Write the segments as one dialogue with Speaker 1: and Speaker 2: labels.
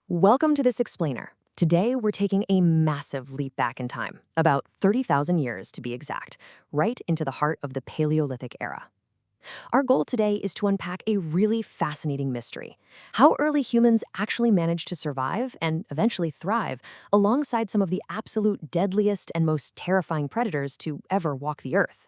Speaker 1: Welcome to this explainer. Today, we're taking a massive leap back in time, about 30,000 years to be exact, right into the heart of the Paleolithic era. Our goal today is to unpack a really fascinating mystery: how early humans actually managed to survive and eventually thrive alongside some of the absolute deadliest and most terrifying predators to ever walk the earth.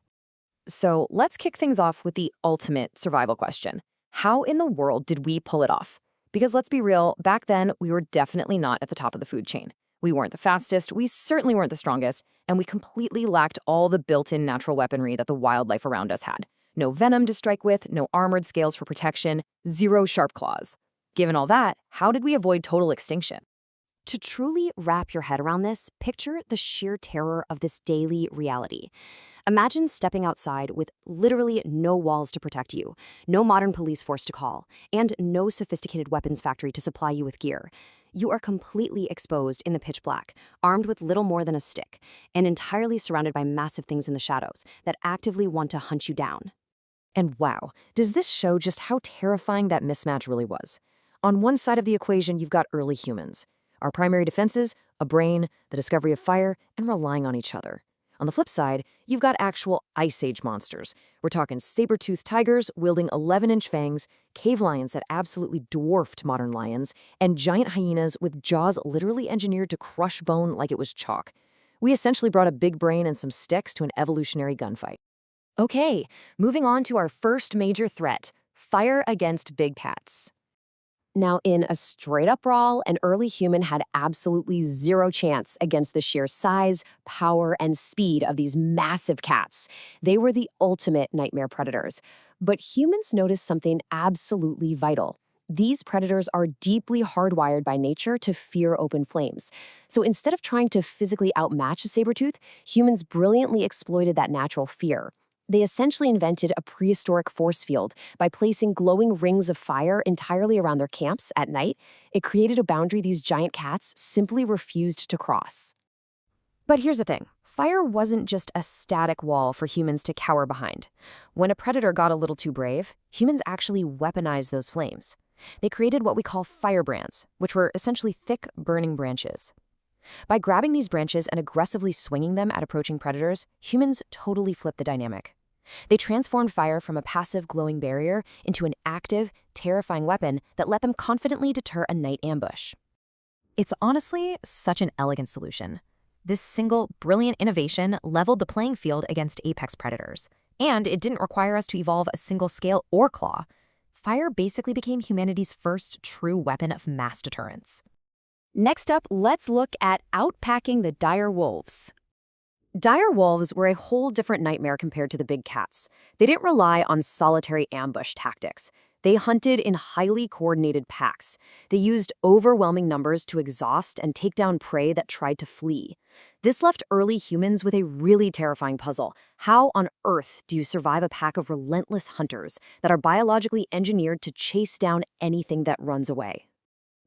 Speaker 1: So let's kick things off with the ultimate survival question. How in the world did we pull it off? Because let's be real, back then, we were definitely not at the top of the food chain. We weren't the fastest, we certainly weren't the strongest, and we completely lacked all the built-in natural weaponry that the wildlife around us had. No venom to strike with, no armored scales for protection, zero sharp claws. Given all that, how did we avoid total extinction? To truly wrap your head around this, picture the sheer terror of this daily reality. Imagine stepping outside with literally no walls to protect you, no modern police force to call, and no sophisticated weapons factory to supply you with gear. You are completely exposed in the pitch black, armed with little more than a stick, and entirely surrounded by massive things in the shadows that actively want to hunt you down. And wow, does this show just how terrifying that mismatch really was? On one side of the equation, you've got early humans. Our primary defenses: a brain, the discovery of fire, and relying on each other. On the flip side, you've got actual Ice Age monsters. We're talking saber-toothed tigers wielding 11-inch fangs, cave lions that absolutely dwarfed modern lions, and giant hyenas with jaws literally engineered to crush bone like it was chalk. We essentially brought a big brain and some sticks to an evolutionary gunfight. Okay, moving on to our first major threat: fire against big cats. Now, in a straight-up brawl, an early human had absolutely zero chance against the sheer size, power, and speed of these massive cats. They were the ultimate nightmare predators. But humans noticed something absolutely vital. These predators are deeply hardwired by nature to fear open flames. So instead of trying to physically outmatch a saber-tooth, humans brilliantly exploited that natural fear. They essentially invented a prehistoric force field by placing glowing rings of fire entirely around their camps at night. It created a boundary these giant cats simply refused to cross. But here's the thing: fire wasn't just a static wall for humans to cower behind. When a predator got a little too brave, humans actually weaponized those flames. They created what we call firebrands, which were essentially thick, burning branches. By grabbing these branches and aggressively swinging them at approaching predators, humans totally flipped the dynamic. They transformed fire from a passive, glowing barrier into an active, terrifying weapon that let them confidently deter a night ambush. It's honestly such an elegant solution. This single, brilliant innovation leveled the playing field against apex predators. And it didn't require us to evolve a single scale or claw. Fire basically became humanity's first true weapon of mass deterrence. Next up, let's look at outpacking the dire wolves. Dire wolves were a whole different nightmare compared to the big cats. They didn't rely on solitary ambush tactics. They hunted in highly coordinated packs. They used overwhelming numbers to exhaust and take down prey that tried to flee. This left early humans with a really terrifying puzzle. How on earth do you survive a pack of relentless hunters that are biologically engineered to chase down anything that runs away?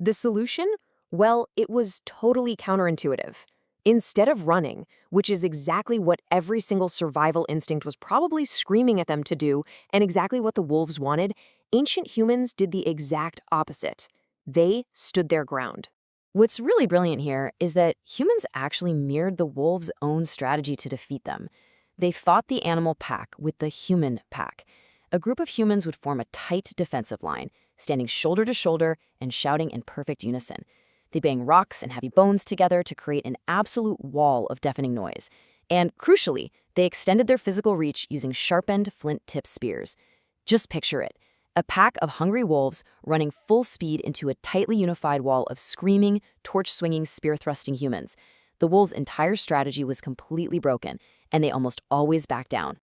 Speaker 1: The solution? Well, it was totally counterintuitive. Instead of running, which is exactly what every single survival instinct was probably screaming at them to do, and exactly what the wolves wanted, ancient humans did the exact opposite. They stood their ground. What's really brilliant here is that humans actually mirrored the wolves' own strategy to defeat them. They fought the animal pack with the human pack. A group of humans would form a tight defensive line, standing shoulder to shoulder and shouting in perfect unison. They bang rocks and heavy bones together to create an absolute wall of deafening noise. And crucially, they extended their physical reach using sharpened flint-tipped spears. Just picture it: a pack of hungry wolves running full speed into a tightly unified wall of screaming, torch-swinging, spear-thrusting humans. The wolves' entire strategy was completely broken, and they almost always backed down.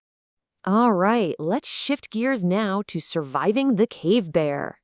Speaker 1: All right, let's shift gears now to surviving the cave bear.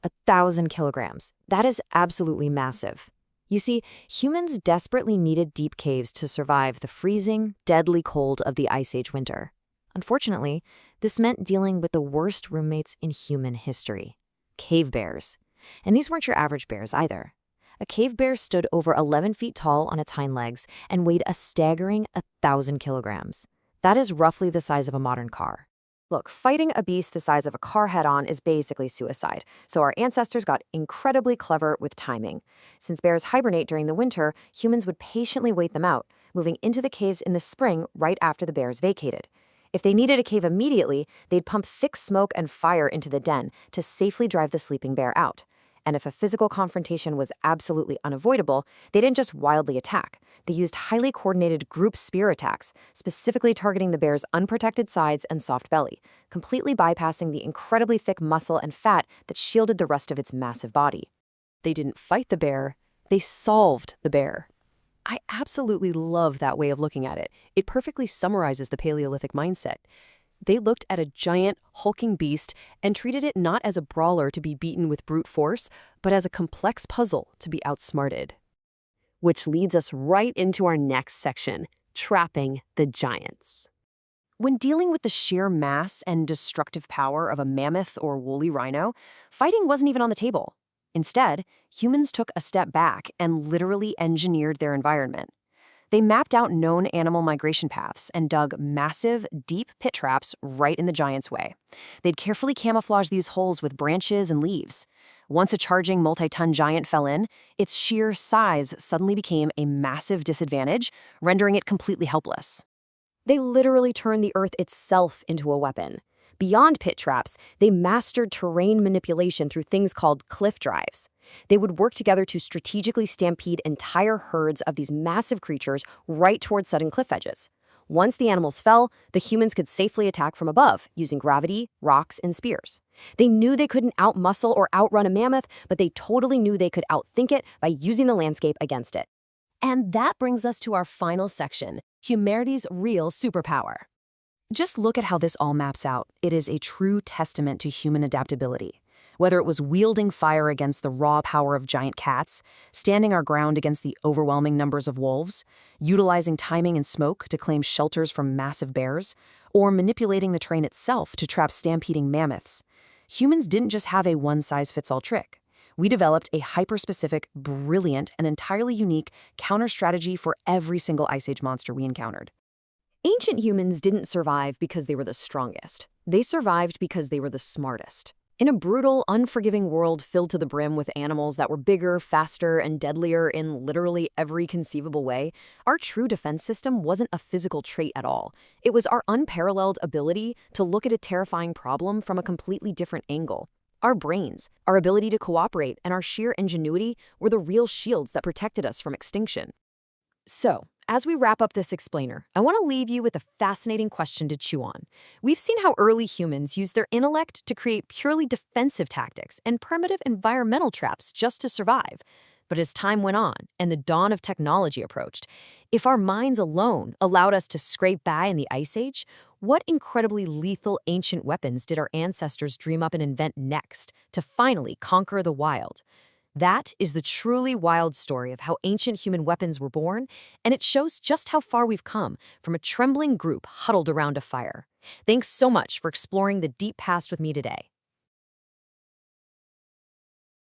Speaker 1: 1,000 kilograms. That is absolutely massive. You see, humans desperately needed deep caves to survive the freezing, deadly cold of the Ice Age winter. Unfortunately, this meant dealing with the worst roommates in human history: cave bears. And these weren't your average bears either. A cave bear stood over 11 feet tall on its hind legs and weighed a staggering 1,000 kilograms. That is roughly the size of a modern car. Look, fighting a beast the size of a car head-on is basically suicide, so our ancestors got incredibly clever with timing. Since bears hibernate during the winter, humans would patiently wait them out, moving into the caves in the spring right after the bears vacated. If they needed a cave immediately, they'd pump thick smoke and fire into the den to safely drive the sleeping bear out. And if a physical confrontation was absolutely unavoidable, they didn't just wildly attack. They used highly coordinated group spear attacks, specifically targeting the bear's unprotected sides and soft belly, completely bypassing the incredibly thick muscle and fat that shielded the rest of its massive body. They didn't fight the bear, they solved the bear. I absolutely love that way of looking at it. It perfectly summarizes the Paleolithic mindset. They looked at a giant, hulking beast and treated it not as a brawler to be beaten with brute force, but as a complex puzzle to be outsmarted. Which leads us right into our next section, trapping the giants. When dealing with the sheer mass and destructive power of a mammoth or woolly rhino, fighting wasn't even on the table. Instead, humans took a step back and literally engineered their environment. They mapped out known animal migration paths and dug massive, deep pit traps right in the giant's way. They'd carefully camouflage these holes with branches and leaves. Once a charging multi-ton giant fell in, its sheer size suddenly became a massive disadvantage, rendering it completely helpless. They literally turned the earth itself into a weapon. Beyond pit traps, they mastered terrain manipulation through things called cliff drives. They would work together to strategically stampede entire herds of these massive creatures right towards sudden cliff edges. Once the animals fell, the humans could safely attack from above, using gravity, rocks, and spears. They knew they couldn't outmuscle or outrun a mammoth, but they totally knew they could outthink it by using the landscape against it. And that brings us to our final section, humanity's real superpower. Just look at how this all maps out. It is a true testament to human adaptability. Whether it was wielding fire against the raw power of giant cats, standing our ground against the overwhelming numbers of wolves, utilizing timing and smoke to claim shelters from massive bears, or manipulating the terrain itself to trap stampeding mammoths, humans didn't just have a one-size-fits-all trick. We developed a hyper-specific, brilliant, and entirely unique counter-strategy for every single Ice Age monster we encountered. Ancient humans didn't survive because they were the strongest. They survived because they were the smartest. In a brutal, unforgiving world filled to the brim with animals that were bigger, faster, and deadlier in literally every conceivable way, our true defense system wasn't a physical trait at all. It was our unparalleled ability to look at a terrifying problem from a completely different angle. Our brains, our ability to cooperate, and our sheer ingenuity were the real shields that protected us from extinction. So, as we wrap up this explainer, I want to leave you with a fascinating question to chew on. We've seen how early humans used their intellect to create purely defensive tactics and primitive environmental traps just to survive. But as time went on and the dawn of technology approached, if our minds alone allowed us to scrape by in the Ice Age, what incredibly lethal ancient weapons did our ancestors dream up and invent next to finally conquer the wild? That is the truly wild story of how ancient human weapons were born, and it shows just how far we've come from a trembling group huddled around a fire. Thanks so much for exploring the deep past with me today.